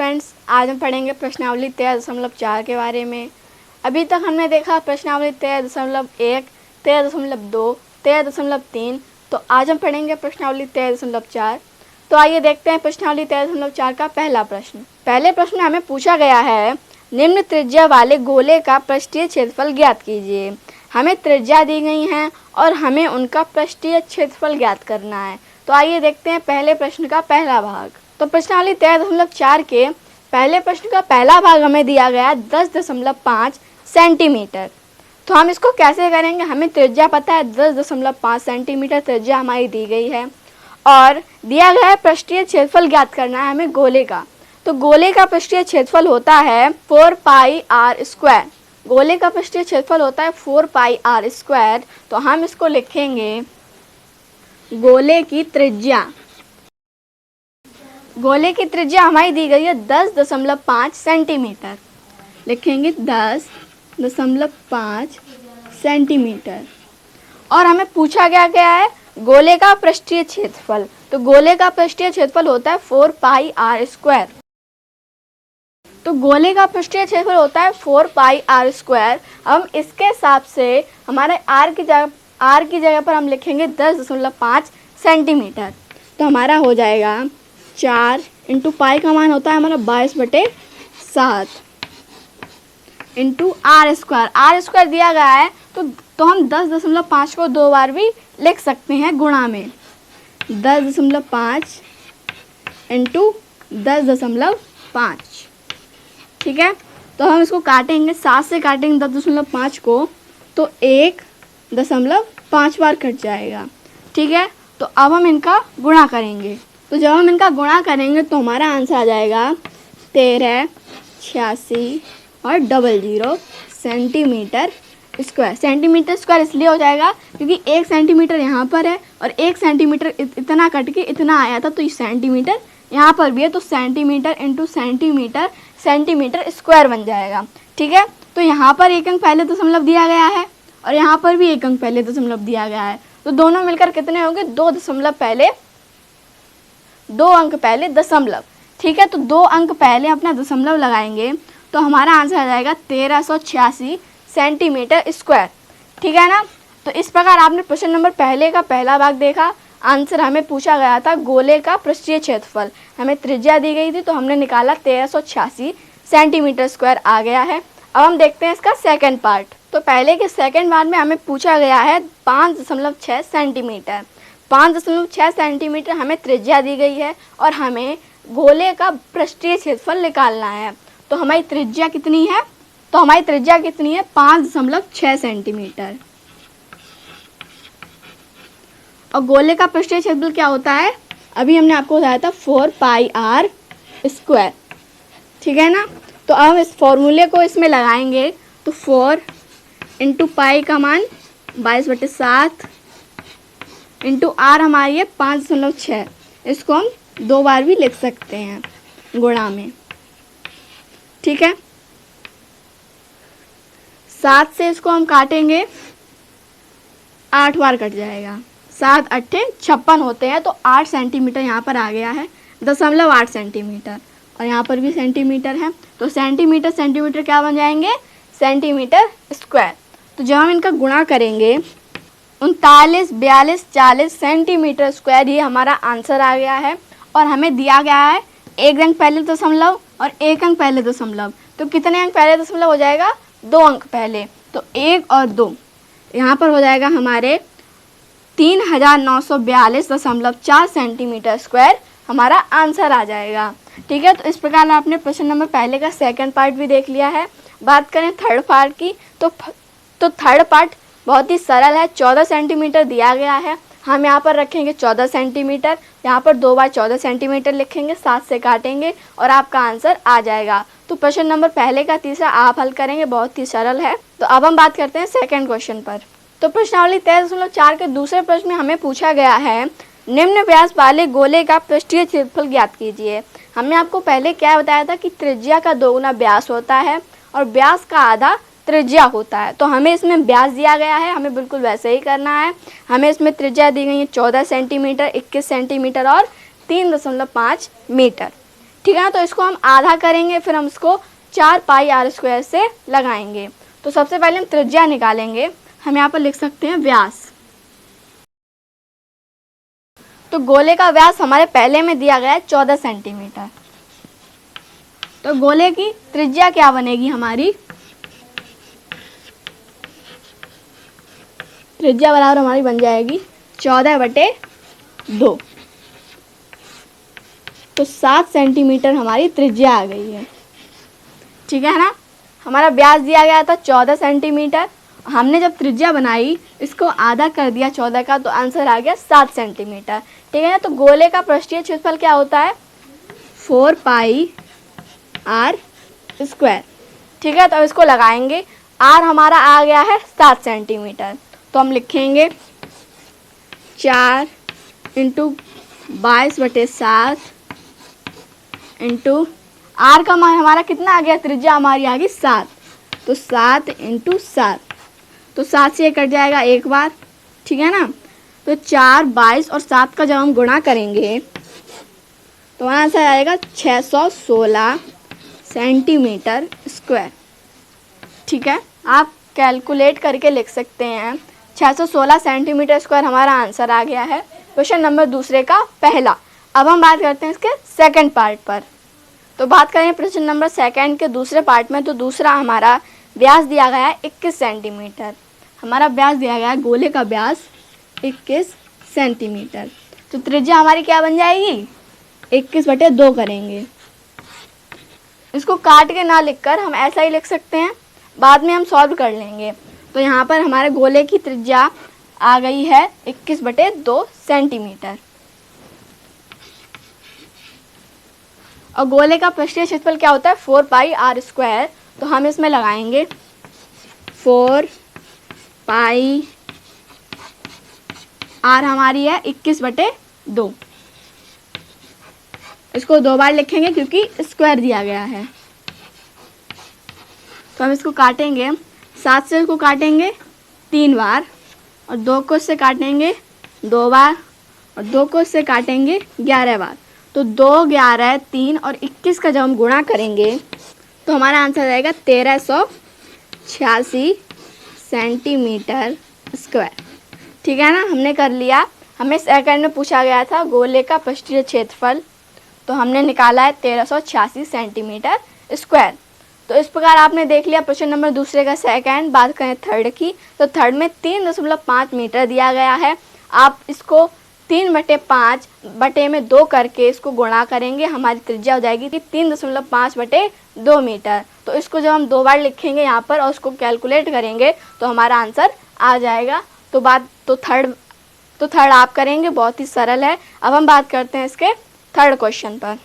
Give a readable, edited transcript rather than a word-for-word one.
Friends, आज हम पढ़ेंगे प्रश्नावली 13.4 के बारे में। अभी तक हमने देखा प्रश्नावली 13.1, 13.2, 13.3। तो आज हम पढ़ेंगे प्रश्नावली 13.4। तो आइए देखते हैं प्रश्नावली 13.4 का पहला प्रश्न। पहले प्रश्न में हमें पूछा गया है, निम्न त्रिज्या वाले गोले का पृष्ठीय क्षेत्रफल ज्ञात कीजिए। हमें त्रिज्या दी गई हैं और हमें उनका पृष्ठीय क्षेत्रफल ज्ञात करना है। तो आइए देखते हैं पहले प्रश्न का पहला भाग। तो प्रश्नावली 13.4 के पहले प्रश्न का पहला भाग हमें दिया गया 10.5 सेंटीमीटर। तो हम इसको कैसे करेंगे, हमें त्रिज्या पता है 10.5 सेंटीमीटर त्रिज्या हमारी दी गई है और दिया गया है पृष्ठीय क्षेत्रफल ज्ञात करना है हमें गोले का। तो गोले का पृष्ठीय क्षेत्रफल होता है 4 पाई आर स्क्वायर। गोले का पृष्ठीय क्षेत्रफल होता है 4 पाई आर स्क्वायर। तो हम इसको लिखेंगे गोले की त्रिज्या। गोले की त्रिज्या हमारी दी गई है 10.5 सेंटीमीटर। लिखेंगे 10.5 सेंटीमीटर। और हमें पूछा गया है गोले का पृष्ठीय क्षेत्रफल। तो गोले का पृष्ठीय क्षेत्रफल होता है 4 पाई आर स्क्वायर। तो गोले का पृष्ठीय क्षेत्रफल होता है 4 पाई आर स्क्वायर। हम इसके हिसाब से हमारे आर की जगह पर हम लिखेंगे 10.5 सेंटीमीटर। तो हमारा हो जाएगा 4 इंटू पाई का मान होता है हमारा 22/7 into r square. R square दिया गया है तो हम 10.5 को 2 बार भी लिख सकते हैं गुणा में। 10.5 इंटू 10.5, ठीक है। तो हम इसको काटेंगे, 7 से काटेंगे 10.5 को तो 1.5 बार कट जाएगा, ठीक है। तो अब हम इनका गुणा करेंगे। तो जब हम इनका गुणा करेंगे तो हमारा आंसर आ जाएगा 13, 86 और 00 सेंटीमीटर स्क्वायर। सेंटीमीटर स्क्वायर इसलिए हो जाएगा क्योंकि 1 सेंटीमीटर यहाँ पर है और 1 सेंटीमीटर इतना कट के इतना आया था, तो ये सेंटीमीटर यहाँ पर भी है, तो centimetre into centimetre, centimetre square बन जाएगा, ठीक है। तो यहाँ पर एक अंक पहले दशमलव दिया गया है और यहाँ पर भी एक अंक पहले दशमलव दिया गया है। तो दोनों मिलकर कितने होंगे, 2 अंक पहले दशमलव, ठीक है। तो 2 अंक पहले अपना दशमलव लगाएंगे तो हमारा आंसर आ जाएगा 1386 सेंटीमीटर स्क्वायर, ठीक है ना। तो इस प्रकार आपने प्रश्न नंबर पहले का पहला भाग देखा। आंसर हमें पूछा गया था गोले का पृष्ठीय क्षेत्रफल, हमें त्रिज्या दी गई थी तो हमने निकाला 1386 सेंटीमीटर स्क्वायर आ गया है। अब हम देखते हैं इसका सेकंड पार्ट। तो पहले के सेकंड पार्ट में हमें पूछा गया है 5.6 सेंटीमीटर। 5.6 सेंटीमीटर हमें त्रिज्या दी गई है और हमें गोले का पृष्ठीय क्षेत्रफल निकालना है। तो हमारी त्रिज्या कितनी है, 5.6 सेंटीमीटर। और गोले का पृष्ठीय क्षेत्रफल क्या होता है, अभी हमने आपको बताया था 4 पाई आर स्क्वायर, ठीक है ना। तो अब हम इस फॉर्मूले को इसमें लगाएंगे तो 4 इंटू पाई का मान 22/7 इंटू आर हमारी है 5.6। इसको हम 2 बार भी लिख सकते हैं गुणा में, ठीक है। 7 से इसको हम काटेंगे, 8 बार कट जाएगा, 7 8 56 होते हैं। तो 8 सेंटीमीटर यहाँ पर आ गया है, 0.8 सेंटीमीटर और यहाँ पर भी सेंटीमीटर है। तो सेंटीमीटर क्या बन जाएंगे, सेंटीमीटर स्क्वायर। तो जब हम इनका गुणा करेंगे 39, 42, 40 सेंटीमीटर स्क्वायर, ये हमारा आंसर आ गया है। और हमें दिया गया है 1 अंक पहले दशमलव और 1 अंक पहले दशमलव। तो कितने अंक पहले दशमलव हो जाएगा, 2 अंक पहले। तो 1 और 2 यहाँ पर हो जाएगा हमारे 3942.4 सेंटीमीटर स्क्वायर हमारा आंसर आ जाएगा, ठीक है। तो इस प्रकार आपने प्रश्न नंबर पहले का सेकंड पार्ट भी देख लिया है। बात करें थर्ड पार्ट की तो थर्ड पार्ट बहुत ही सरल है। 14 सेंटीमीटर दिया गया है, हम यहाँ पर रखेंगे 14 सेंटीमीटर, यहाँ पर 2 बार 14 सेंटीमीटर लिखेंगे, 7 से काटेंगे और आपका आंसर आ जाएगा। तो प्रश्न नंबर पहले का तीसरा आप हल करेंगे, बहुत ही सरल है। तो अब हम बात करते हैं सेकंड क्वेश्चन पर। तो प्रश्नावली 13.4 के दूसरे प्रश्न में हमें पूछा गया है, निम्न व्यास वाले गोले का पृष्ठीय क्षेत्रफल ज्ञात कीजिए। हमने आपको पहले क्या बताया था कि त्रिज्या का 2 गुना व्यास होता है और व्यास का आधा त्रिज्या होता है। तो हमें इसमें व्यास दिया गया है, हमें बिल्कुल वैसे ही करना है। हमें इसमें त्रिज्या दी गई है 14 सेंटीमीटर, 21 सेंटीमीटर और 3.5 मीटर, ठीक है ना। तो इसको हम आधा करेंगे, फिर हम इसको 4 पाई आर स्क्वायर से लगाएंगे। तो सबसे पहले हम त्रिज्या निकालेंगे। हम यहाँ पर लिख सकते हैं व्यास। तो गोले का व्यास हमारे पहले में दिया गया है 14 सेंटीमीटर। तो गोले की त्रिज्या क्या बनेगी हमारी, त्रिज्या बराबर हमारी बन जाएगी 14/2। तो 7 सेंटीमीटर हमारी त्रिज्या आ गई है। ठीक है ना। हमारा व्यास दिया गया था 14 सेंटीमीटर, हमने जब त्रिज्या बनाई इसको आधा कर दिया 14 का, तो आंसर आ गया 7 सेंटीमीटर। ठीक है ना। तो गोले का पृष्ठीय क्षेत्रफल क्या होता है, 4 पाई आर स्क्वायर। ठीक है। तो इसको लगाएंगे। आर हमारा आ गया है 7 सेंटीमीटर, तो हम लिखेंगे 4 × 22/7 इंटू आर का मान हमारा कितना आ गया, त्रिज्या हमारी आ गई 7, तो 7 × 7, तो 7 से कट जाएगा एक बार। ठीक है ना। तो 4, 22 और 7 का जब हम गुणा करेंगे तो हमारा आंसर आएगा 616 सेंटीमीटर स्क्वायर। ठीक है। आप कैलकुलेट करके लिख सकते हैं। 616 सेंटीमीटर स्क्वायर हमारा आंसर आ गया है क्वेश्चन नंबर दूसरे का पहला। अब हम बात करते हैं इसके सेकंड पार्ट पर। तो बात करें प्रश्न नंबर सेकंड के दूसरे पार्ट में, तो दूसरा हमारा व्यास दिया गया है 21 सेंटीमीटर। हमारा व्यास दिया गया है, गोले का व्यास 21 सेंटीमीटर। तो त्रिज्या हमारी क्या बन जाएगी, 21/2 करेंगे। इसको काट के ना लिखकर हम ऐसा ही लिख सकते हैं, बाद में हम सॉल्व कर लेंगे। तो यहाँ पर हमारे गोले की त्रिज्या आ गई है 21/2 सेंटीमीटर। और गोले का पृष्ठीय क्षेत्रफल क्या होता है, 4 पाई आर स्क्वायर। तो हम इसमें लगाएंगे 4 पाई आर हमारी है 21/2। इसको 2 बार लिखेंगे क्योंकि स्क्वायर दिया गया है। तो हम इसको काटेंगे, 7 से इसको काटेंगे 3 बार, और 2 को इससे काटेंगे 2 बार, और 2 को इससे काटेंगे 11 बार। तो 2, 11, 3 और 21 का जब हम गुणा करेंगे तो हमारा आंसर आएगा 1386 सेंटीमीटर स्क्वायर। ठीक है ना। हमने कर लिया। हमें सेकंड में पूछा गया था गोले का पृष्ठीय क्षेत्रफल, तो हमने निकाला है 1386 सेंटीमीटर स्क्वायर। तो इस प्रकार आपने देख लिया प्रश्न नंबर दूसरे का सेकंड। बात करें थर्ड की, तो थर्ड में 3.5 मीटर दिया गया है। आप इसको 3/5/2 करके इसको गुणा करेंगे, हमारी त्रिज्या हो जाएगी 3.5/2 मीटर। तो इसको जब हम 2 बार लिखेंगे यहाँ पर और उसको कैलकुलेट करेंगे तो हमारा आंसर आ जाएगा। तो थर्ड आप करेंगे, बहुत ही सरल है। अब हम बात करते हैं इसके थर्ड क्वेश्चन पर।